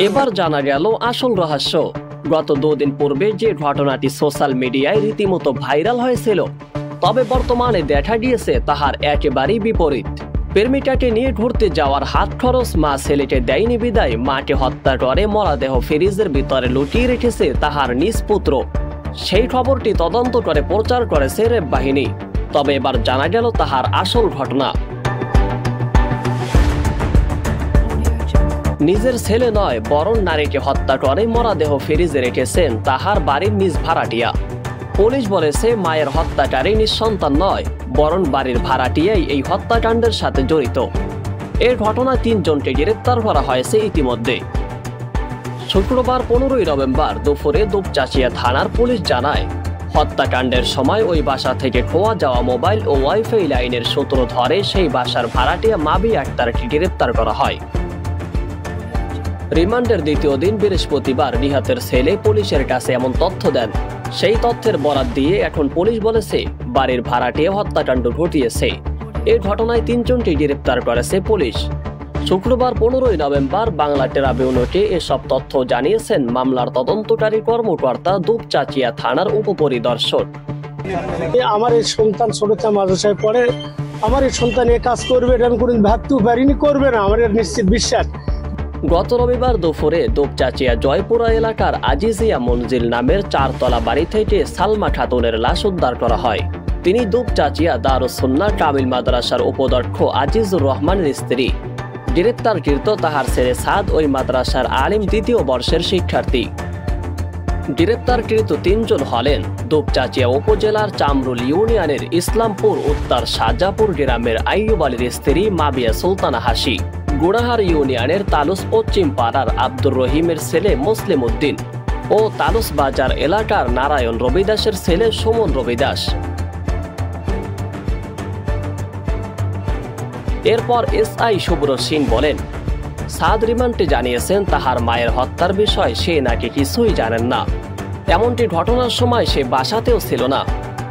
এবার জানা গেল আসল রহস্য। গত দুদিন পূর্বে যে ঘটনাটি সোশ্যাল মিডিয়ায় রীতিমতো ভাইরাল হয়েছিল, তবে বর্তমানে দেখা গিয়েছে তাহার একেবারেই বিপরীত। প্রেমিকাকে নিয়ে ঘুরতে যাওয়ার হাত খরচ মা ছেলেকে দেয়নি বিদায় মাকে হত্যা করে মরদেহ ফ্রিজের ভিতরে লুকিয়ে রেখেছে তাহার নিজ পুত্র। সেই খবরটি তদন্ত করে প্রচার করেছে র্যাব বাহিনী। তবে এবার জানা গেল তাহার আসল ঘটনা। নিজের ছেলে নয়, বরং নারীকে হত্যা করে মরদেহ ফ্রিজে রেখেছেন তাহার বাড়ির নিজ ভাড়াটিয়া। পুলিশ বলেছে মায়ের হত্যাকারী নিঃসন্তান নয়, বরং বাড়ির ভাড়াটিয়াই এই হত্যাকাণ্ডের সাথে জড়িত। এই ঘটনায় 3 জনকে গ্রেপ্তার করা হয়েছে ইতিমধ্যে। শুক্রবার 15 নভেম্বর দুপুরে দুপচাচিয়া থানার পুলিশ জানায়, হত্যাকাণ্ডের সময় ওই বাসা থেকে খোয়া যাওয়া মোবাইল ও ওয়াইফাই লাইনের সূত্র ধরে সেই বাসার ভাড়াটিয়া মাবি আক্তারকে গ্রেপ্তার করা হয়। রিমান্ডের দ্বিতীয় দিন বৃহস্পতিবার নিহতের ছেলে পুলিশের কাছে এমন তথ্য দেন। সেই তথ্যের বরাত দিয়ে এখন পুলিশ বলেছে বাড়ির ভাড়াটিয়া হত্যাকাণ্ড ঘটিয়েছে। এই ঘটনায় 3 জনকে গ্রেপ্তার করেছে পুলিশ। শুক্রবার 15 নভেম্বর বাংলা ট্রিবিউনকে এসব তথ্য জানিয়েছেন মামলার তদন্তকারী কর্মকর্তা দুপচাচিয়া থানার উপপরিদর্শক। আমার এই সন্তান ছোটটা মাদ্রাসায় পড়ে, আমার এই সন্তান এ কাজ করবে এটা আমি কোনদিন ভাবতেও পারিনি, করবে না, আমার নিশ্চিত বিশ্বাস। গত রবিবার দুপুরে দুপচাচিয়া জয়পুরা এলাকার আজিজিয়া মঞ্জিল নামের 4 তলা বাড়ি থেকে সালমা খাতুনের লাশ উদ্ধার করা হয়। তিনি দুপচাচিয়া দারুস সুন্নাহ কামিল মাদ্রাসার উপাধ্যক্ষ আজিজুর রহমানের স্ত্রী। গ্রেপ্তারকৃত তাহার ছেলে সাদ ওই মাদ্রাসার আলিম 2য় বর্ষের শিক্ষার্থী। গ্রেপ্তারকৃত 3 জন হলেন দুপচাচিয়া উপজেলার চামরুল ইউনিয়নের ইসলামপুর উত্তর সাজাপুর গ্রামের আইয়ুব আলীর স্ত্রী মাবিয়া সুলতানা হাসি, গুড়াহার ইউনিয়নের তালুস পশ্চিম পাড়ার আব্দুর রহিমের ছেলে মুসলিম উদ্দিন ও তালুস বাজার এলাকার নারায়ণ রবিদাসের ছেলে সুমন রবিদাস। এরপর এসআই শুভ্র সিং বলেন, সাদ রিমান্ডে জানিয়েছেন তাহার মায়ের হত্যার বিষয় সে নাকি কিছুই জানেন না। এমনটি ঘটনার সময় সে বাসাতেও ছিল না।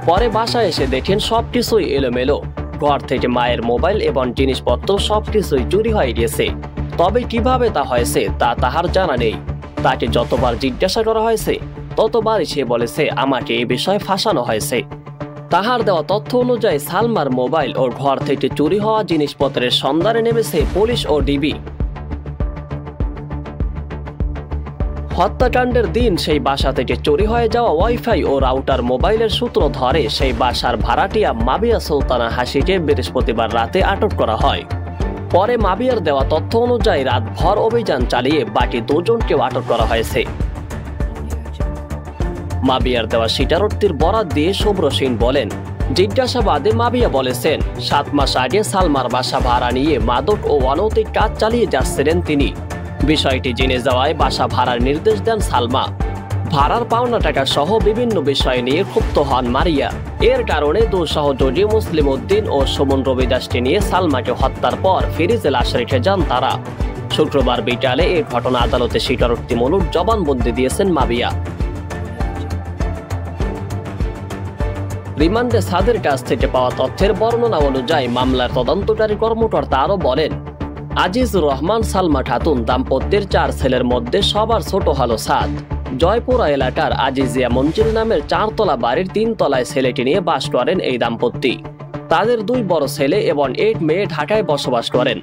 পরে বাসায় এসে দেখেন সবকিছুই এলোমেলো। ঘর থেকে মায়ের মোবাইল এবং জিনিসপত্র সবকিছুই চুরি হয়ে গেছে। তবে কিভাবে তা হয়েছে তা তাহার জানা নেই। তাকে যতবার জিজ্ঞাসা করা হয়েছে ততবারই সে বলেছে আমাকে এই বিষয়ে ফাঁসানো হয়েছে। তাহার দেওয়া তথ্য অনুযায়ী সালমার মোবাইল ও ঘর থেকে চুরি হওয়া জিনিসপত্রের সন্ধানে নেমেছে পুলিশ ও ডিবি। হত্যাকাণ্ডের দিন সেই বাসা থেকে চুরি হয়ে যাওয়া ওয়াইফাই ও রাউটার মোবাইলের সূত্র ধরে সেই বাসার ভাড়াটিয়া মাবিয়া সুলতানা হাসিকে বৃহস্পতিবার রাতে আটক করা হয়। পরে মাবিয়ার দেওয়া তথ্য অনুযায়ী রাতভর অভিযান চালিয়ে বাকি 2 জনকেও আটক করা হয়েছে। মাবিয়ার দেওয়া স্বীকারোক্তির বরাত দিয়ে শুভ্র সিং বলেন, জিজ্ঞাসাবাদে মাবিয়া বলেছেন 7 মাস আগে সালমার বাসা ভাড়া নিয়ে মাদক ও অনৈতিক কাজ চালিয়ে যাচ্ছিলেন তিনি। বিষয়টি জেনে যাওয়ায় বাসা ভাড়ার নির্দেশ দেন সালমা। ভাড়ার পাওনা টাকা সহ বিভিন্ন বিষয় নিয়ে ক্ষুব্ধ হন মারিয়া। এর কারণে 2 সহযোগী মুসলিম উদ্দিন ও সুমন রবিদাসকে নিয়ে সালমাকে হত্যার পর ফ্রিজে লাশ রেখে যান তারা। শুক্রবার বিকালে এই ঘটনা আদালতে স্বীকারোক্তিমূলক জবানবন্দি দিয়েছেন মাবিয়া। রিমান্ডে সাদের কাছ থেকে পাওয়া তথ্যের বর্ণনা অনুযায়ী মামলার তদন্তকারী কর্মকর্তা আরো বলেন, আজিজুর রহমান সালমা খাতুন দাম্পত্যের 4 ছেলের মধ্যে সবার ছোট হলো সাদ। জয়পুরা এলাকার আজিজিয়া মঞ্জিল নামের 4 তলা বাড়ির 3 তলায় ছেলেটি নিয়ে বাস করেন এই দাম্পত্য। তাদের 2 বড় ছেলে এবং 1 মেয়ে ঢাকায় বসবাস করেন।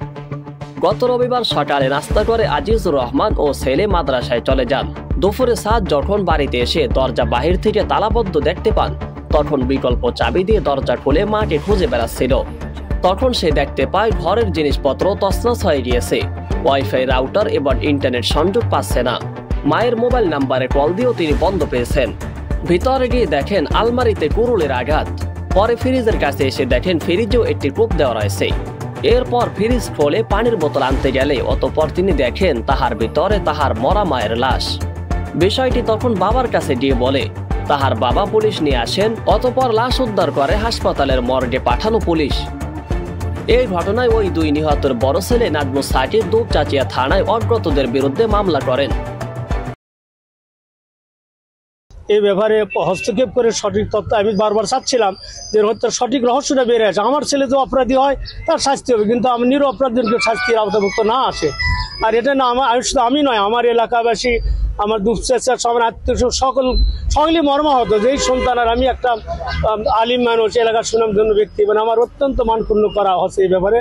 গত রবিবার সকালে নাস্তা করে আজিজুর রহমান ও ছেলে মাদ্রাসায় চলে যান। দুপুরে সাদ যখন বাড়িতে এসে দরজা বাহির থেকে তালাবদ্ধ দেখতে পান, তখন বিকল্প চাবি দিয়ে দরজা খুলে মাকে খুঁজে বেড়াচ্ছিল। তখন সে দেখতে পায় ঘরের জিনিসপত্র তছনছ হয়ে গিয়েছে। ওয়াইফাই, রাউটার এবং ইন্টারনেট সংযোগ পাচ্ছে না। মায়ের মোবাইল নাম্বারে কল দিয়েও তিনি বন্ধ পেয়েছেন। ভিতরে গিয়ে দেখেন আলমারিতে কুড়ুলের আঘাত। পরে ফ্রিজের কাছে এসে দেখেন ফ্রিজেও একটি কূপ দেওয়া রয়েছে। এরপর ফ্রিজ খুলে পানির বোতল আনতে গেলে অতঃপর তিনি দেখেন তাহার ভিতরে তাহার মরা মায়ের লাশ। বিষয়টি তখন বাবার কাছে গিয়ে বলে। তাহার বাবা পুলিশ নিয়ে আসেন। অতঃপর লাশ উদ্ধার করে হাসপাতালের মর্গে পাঠানো পুলিশ। এই ঘটনায় ওই 2 নিহতের বড় ছেলে নাজমুস সাকিব দুপচাচিয়া থানায় অজ্ঞাতদের বিরুদ্ধে মামলা করেন। এই ব্যাপারে হস্তক্ষেপ করে সঠিক তথ্য আমি বারবার চাচ্ছিলাম যে হত্যার সঠিক রহস্যটা বেড়ে আসে। আমার ছেলে যে অপরাধী হয় তার শাস্তি হবে, কিন্তু আমি নির অপরাধীকে শাস্তির আওতাভুক্ত না আসে। আর এটা না শুধু আমি নয়, আমার এলাকাবাসী, আমার দুঃখের সবার আত্মীয় সকলেই মর্মাহত যে এই সন্তান। আর আমি একটা আলিম মানুষ, এলাকার সুনামধন্য ব্যক্তি, মানে আমার অত্যন্ত মানক্ষুণ্ণ করা হচ্ছে এই ব্যাপারে।